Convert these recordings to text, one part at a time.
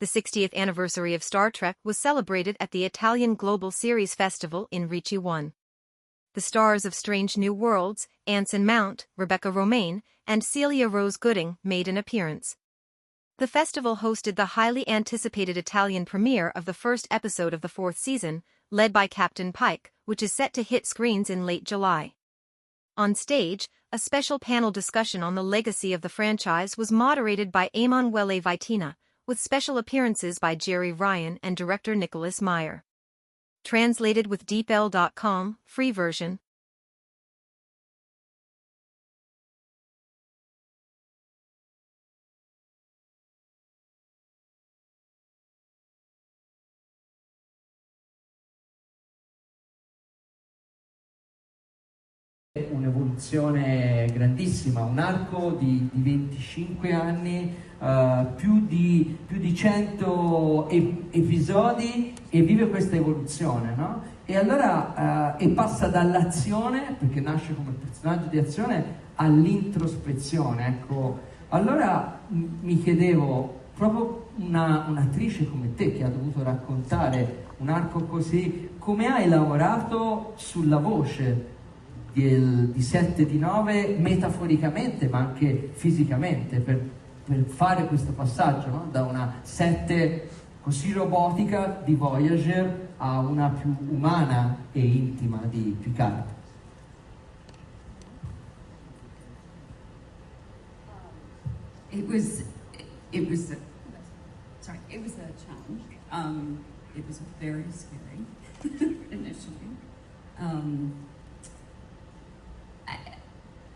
The 60th anniversary of Star Trek was celebrated at the Italian Global Series Festival in Riccione. The stars of Strange New Worlds, Anson Mount, Romijn, and Celia Rose Gooding made an appearance. The festival hosted the highly anticipated Italian premiere of the first episode of the fourth season, led by Captain Pike, which is set to hit screens in late July. On stage, a special panel discussion on the legacy of the franchise was moderated by Emanuele Vietina, with special appearances by Jeri Ryan and director Nicholas Meyer. Translated with deepl.com, free version. Un'evoluzione grandissima, un arco di 25 anni, più di 100 episodi, e vive questa evoluzione, no? E allora e passa dall'azione, perché nasce come personaggio di azione, all'introspezione. Ecco, allora mi chiedevo, proprio un'attrice come te che ha dovuto raccontare un arco così, come hai lavorato sulla voce di Sette di Nove, metaforicamente ma anche fisicamente, per fare questo passaggio, no? Da una Sette così robotica di Voyager a una più umana e intima di Picard. It was a challenge. It was very scary initially.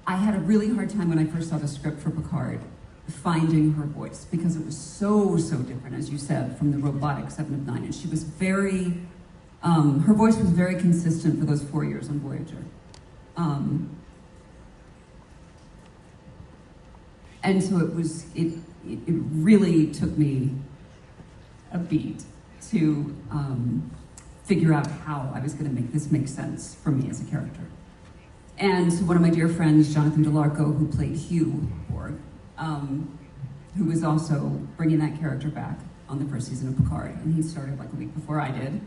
I had a really hard time when I first saw the script for Picard finding her voice, because it was so different, as you said, from the robotic Seven of Nine. And she was very, her voice was very consistent for those 4 years on Voyager. And so it really took me a beat to figure out how I was going to make this make sense for me as a character. And so one of my dear friends, Jonathan DeLarco, who played Hugh Borg, who was also bringing that character back on the first season of Picard, and he started like a week before I did.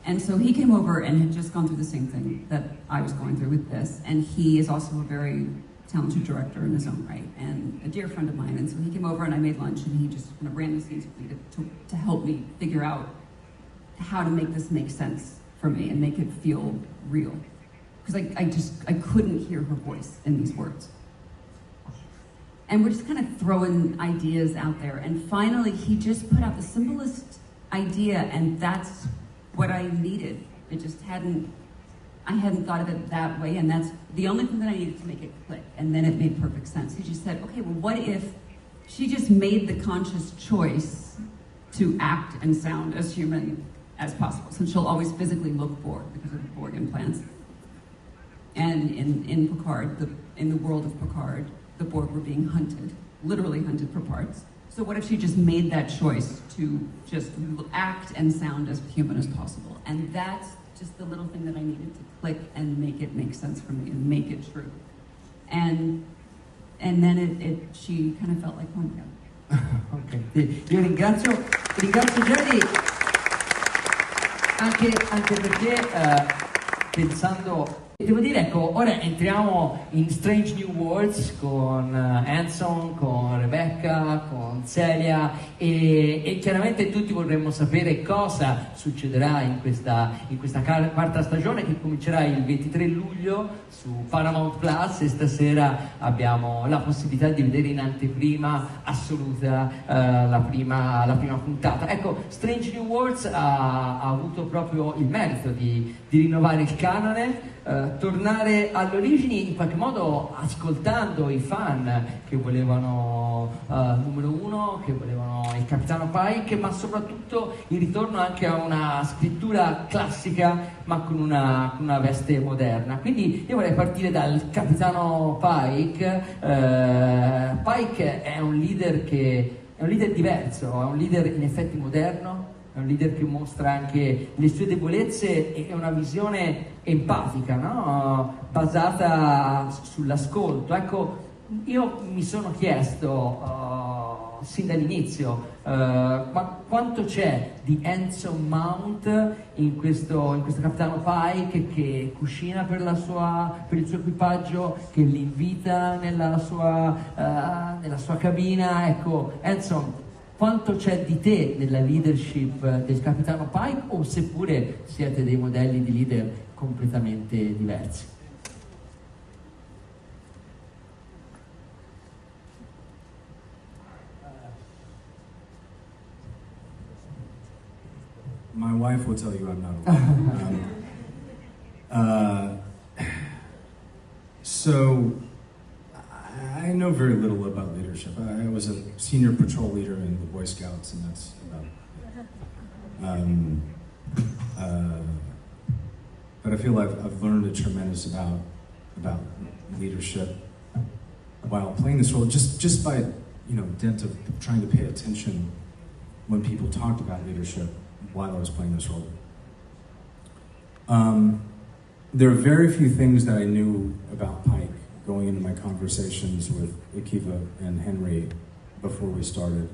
And so he came over and had just gone through the same thing that I was going through with this, and he is also a very talented director in his own right, and a dear friend of mine. And so he came over and I made lunch, and he just kind of ran the scenes with me to help me figure out how to make this make sense for me and make it feel real. Because I couldn't hear her voice in these words. And we're just kind of throwing ideas out there. And finally, he just put out the simplest idea, and that's what I needed. I hadn't thought of it that way, and that's the only thing that I needed to make it click. And then it made perfect sense. He just said, okay, well, what if she just made the conscious choice to act and sound as human as possible, since she'll always physically look Borg because of the Borg implants. And in Picard, in the world of Picard, the Borg were being hunted, literally hunted for parts. So what if she just made that choice to just act and sound as human as possible? And that's just the little thing that I needed to click and make it make sense for me and make it true. And then she kind of felt like home again. Ok, io ringrazio Jeri anche perché pensando. Devo dire, ecco, ora entriamo in Strange New Worlds con Anson, con Rebecca, con Celia e chiaramente tutti vorremmo sapere cosa succederà in questa quarta stagione, che comincerà il 23 luglio su Paramount Plus, e stasera abbiamo la possibilità di vedere in anteprima assoluta la prima puntata. Ecco, Strange New Worlds ha avuto proprio il merito di rinnovare il canone, tornare alle origini, in qualche modo ascoltando i fan che volevano Numero Uno, che volevano il Capitano Pike, ma soprattutto il ritorno anche a una scrittura classica ma con una veste moderna. Quindi io vorrei partire dal Capitano Pike. Pike è un leader diverso, è un leader in effetti moderno, è un leader che mostra anche le sue debolezze e una visione empatica, no? Basata sull'ascolto. Ecco, io mi sono chiesto sin dall'inizio, ma quanto c'è di Anson Mount in questo Capitano Pike che cucina per il suo equipaggio, che li invita nella sua cabina? Ecco, Anson, quanto c'è di te nella leadership del Capitano Pike, o seppure siete dei modelli di leader completamente diversi? My wife will tell you I'm not alone. So, I know very little about leadership. I was a senior patrol leader in the Boy Scouts, and that's about it. But I feel I've learned a tremendous amount about leadership while playing this role, just by dint of trying to pay attention when people talked about leadership while I was playing this role. There are very few things that I knew about Pike going into my conversations with Akiva and Henry before we started.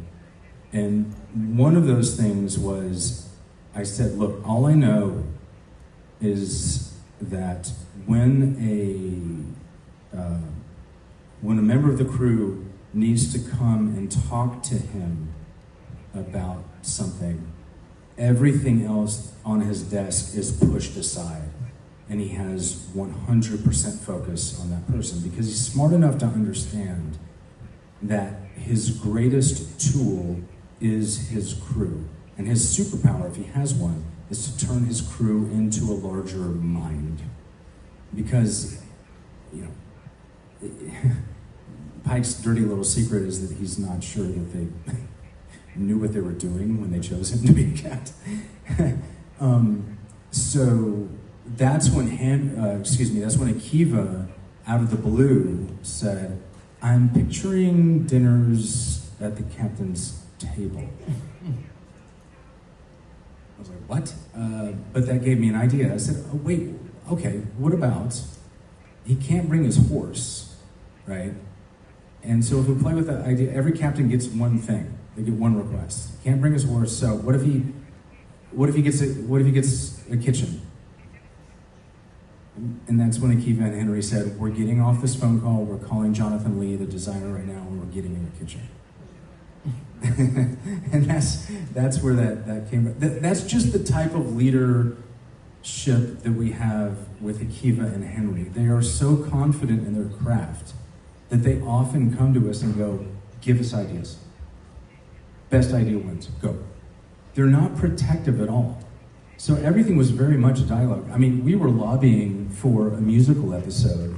And one of those things was, I said, look, all I know is that when a member of the crew needs to come and talk to him about something, everything else on his desk is pushed aside, and he has 100% focus on that person, because he's smart enough to understand that his greatest tool is his crew. And his superpower, if he has one, is to turn his crew into a larger mind. Because, Pike's dirty little secret is that he's not sure that they knew what they were doing when they chose him to be a captain. So that's when Akiva, out of the blue, said, "I'm picturing dinners at the captain's table." I was like, "What?" But that gave me an idea. I said, "Oh, wait, okay, what about, he can't bring his horse, right? And so if we play with that idea, every captain gets one thing. They get one request. He can't bring his horse, so what if he gets a kitchen?" And that's when Akiva and Henry said, "We're getting off this phone call, we're calling Jonathan Lee, the designer, right now, and we're getting him a kitchen." And that's where that came. That's just the type of leadership that we have with Akiva and Henry. They are so confident in their craft that they often come to us and go, "Give us ideas. Best idea wins. Go." They're not protective at all. So everything was very much dialogue. I mean, we were lobbying for a musical episode,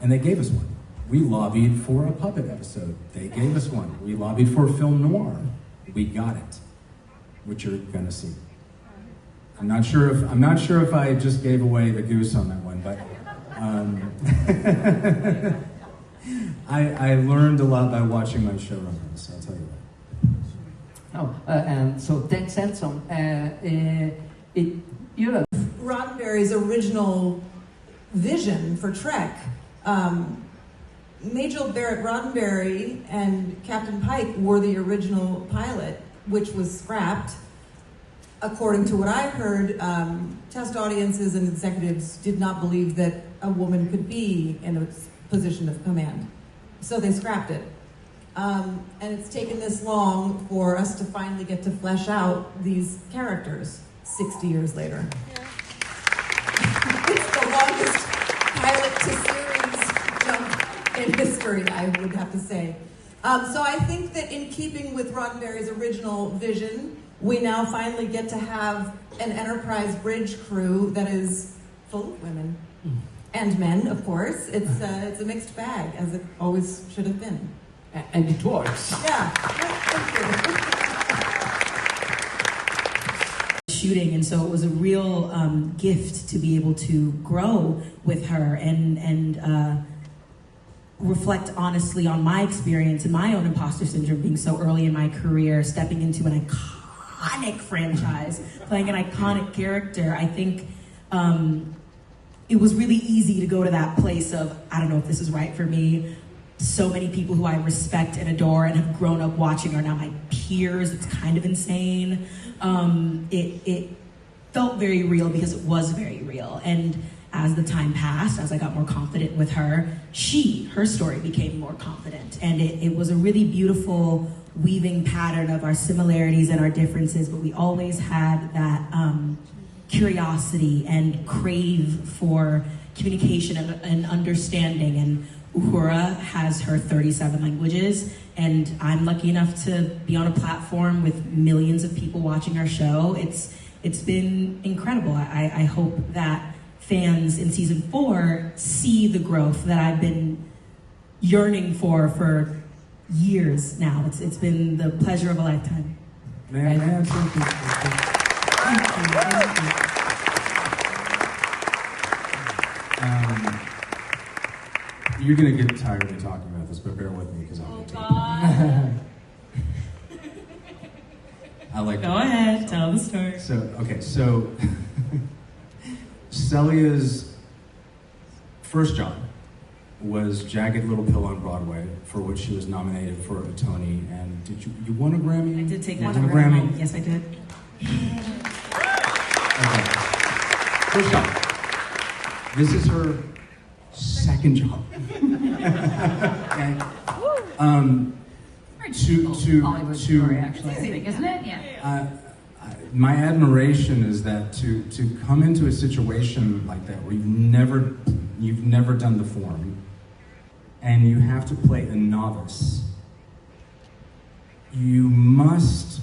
and they gave us one. We lobbied for a puppet episode. They gave us one. We lobbied for a film noir. We got it, which you're gonna see. I'm not sure if I just gave away the goose on that one, but I learned a lot by watching my showrunners. I'll tell you that. And so thanks, Anson. Roddenberry's original vision for Trek. Majel Barrett Roddenberry and Captain Pike were the original pilot, which was scrapped. According to what I heard, test audiences and executives did not believe that a woman could be in a position of command. So they scrapped it. And it's taken this long for us to finally get to flesh out these characters 60 years later. Yeah. It's the longest pilot to series jump in history, I would have to say. So I think that in keeping with Roddenberry's original vision, we now finally get to have an Enterprise bridge crew that is full of women. And men, of course. It's a mixed bag, as it always should have been. And it works. Yeah. Thank you. Shooting, and so it was a real gift to be able to grow with her and reflect honestly on my experience and my own imposter syndrome being so early in my career, stepping into an iconic franchise, playing an iconic character. I think it was really easy to go to that place of, I don't know if this is right for me, so many people who I respect and adore and have grown up watching are now my peers. It's kind of insane. It felt very real because it was very real. And as the time passed, as I got more confident with her, her story became more confident. And it was a really beautiful weaving pattern of our similarities and our differences, but we always had that curiosity and crave for communication and understanding. And Uhura has her 37 languages, and I'm lucky enough to be on a platform with millions of people watching our show. It's been incredible. I hope that fans in season 4 see the growth that I've been yearning for years now. It's been the pleasure of a lifetime. May I have something? Thank you. You're gonna get tired of me talking about this, but bear with me because I like. Go ahead, tell the story. So Celia's first job was Jagged Little Pill on Broadway, for which she was nominated for a Tony. And did you won a Grammy? I did take that to a Grammy. home. Yes, I did. Okay. First job. This is her second job. Okay. Hollywood story, actually, I think, isn't it? Yeah. My admiration is that to come into a situation like that where you've never done the form, and you have to play a novice. You must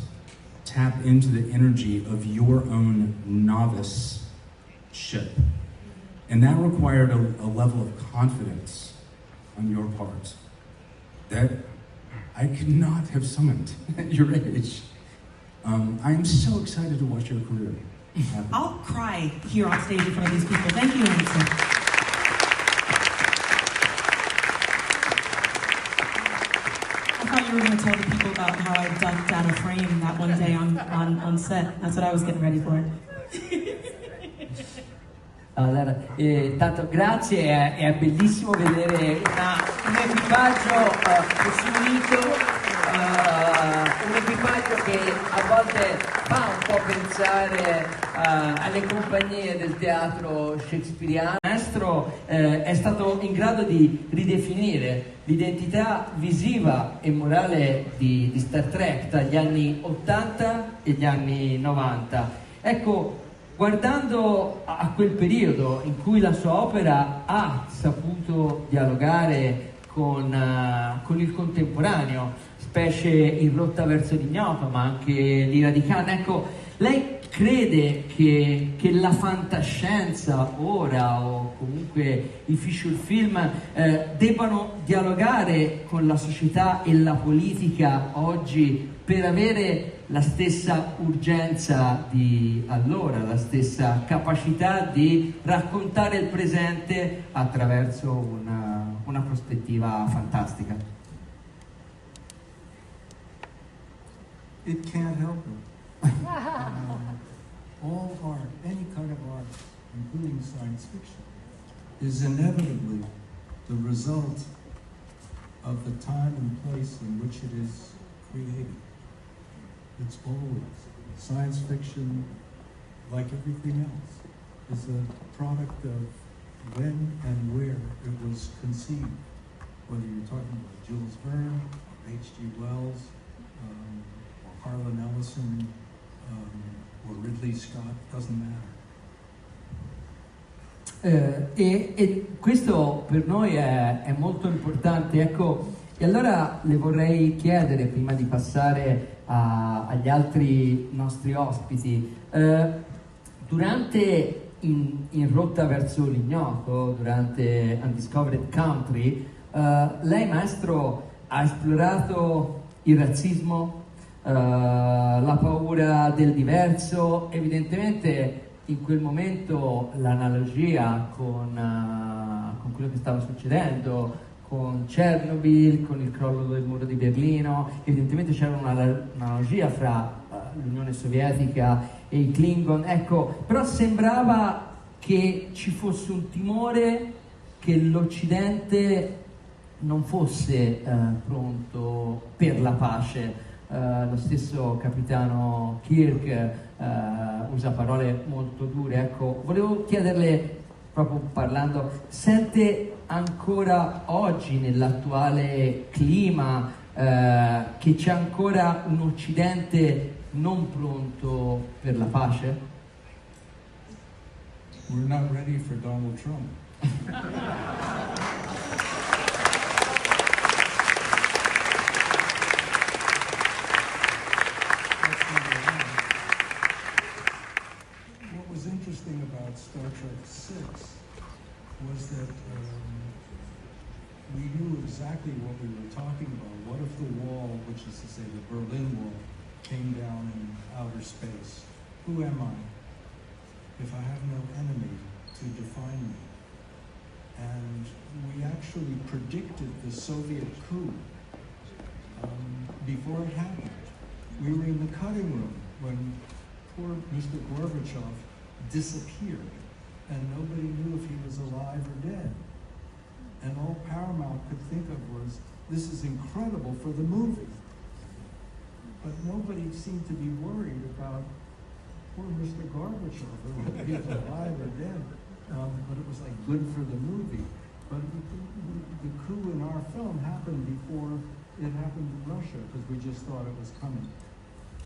tap into the energy of your own novice-ship. And that required a level of confidence on your part that I could not have summoned at your age. I am so excited to watch your career happen. I'll cry here on stage in front of these people. Thank you, Anson. I thought you were going to tell the people about how I ducked out of frame that one day on set. That's what I was getting ready for. Allora, tanto grazie, è bellissimo vedere un equipaggio così unito, un equipaggio che a volte fa un po' pensare alle compagnie del teatro shakespeariano. Il maestro è stato in grado di ridefinire l'identità visiva e morale di Star Trek tra gli anni 80 e gli anni 90. Ecco, guardando a quel periodo in cui la sua opera ha saputo dialogare con il contemporaneo, specie in Rotta verso l'ignoto, ma anche l'Ira di Khan, ecco, lei crede che la fantascienza ora, o comunque i feature film, debbano dialogare con la società e la politica oggi per avere la stessa urgenza di allora, la stessa capacità di raccontare il presente attraverso una prospettiva fantastica? It can't help it. All art, any kind of art, including science fiction, is inevitably the result of the time and place in which it is created. It's always. Science fiction, like everything else, is a product of when and where it was conceived. Whether you're talking about Jules Verne, or H.G. Wells, or Harlan Ellison, or Ridley Scott, doesn't matter. E questo per noi è molto importante. Ecco, e allora le vorrei chiedere, prima di passare agli altri nostri ospiti, durante in Rotta verso l'ignoto, durante Undiscovered Country, lei, maestro, ha esplorato il razzismo, la paura del diverso. Evidentemente in quel momento l'analogia con quello che stava succedendo con Chernobyl, con il crollo del muro di Berlino, evidentemente c'era un'analogia fra l'Unione Sovietica e i Klingon, ecco, però sembrava che ci fosse un timore che l'Occidente non fosse pronto per la pace. Lo stesso capitano Kirk usa parole molto dure. Ecco, volevo chiederle, proprio parlando, sente ancora oggi nell'attuale clima che c'è ancora un Occidente non pronto per la pace? We're not ready for Donald Trump. What was interesting about Star Trek VI was that we knew exactly what we were talking about. What if the wall, which is to say the Berlin Wall, came down in outer space? Who am I if I have no enemy to define me? And we actually predicted the Soviet coup before it happened. We were in the cutting room when poor Mr. Gorbachev disappeared, and nobody knew if he was alive or dead. And all Paramount could think of was, this is incredible for the movie. But nobody seemed to be worried about poor Mr. Gorbachev, whether he was alive or dead. But it was like good for the movie. But the coup in our film happened before it happened in Russia, because we just thought it was coming.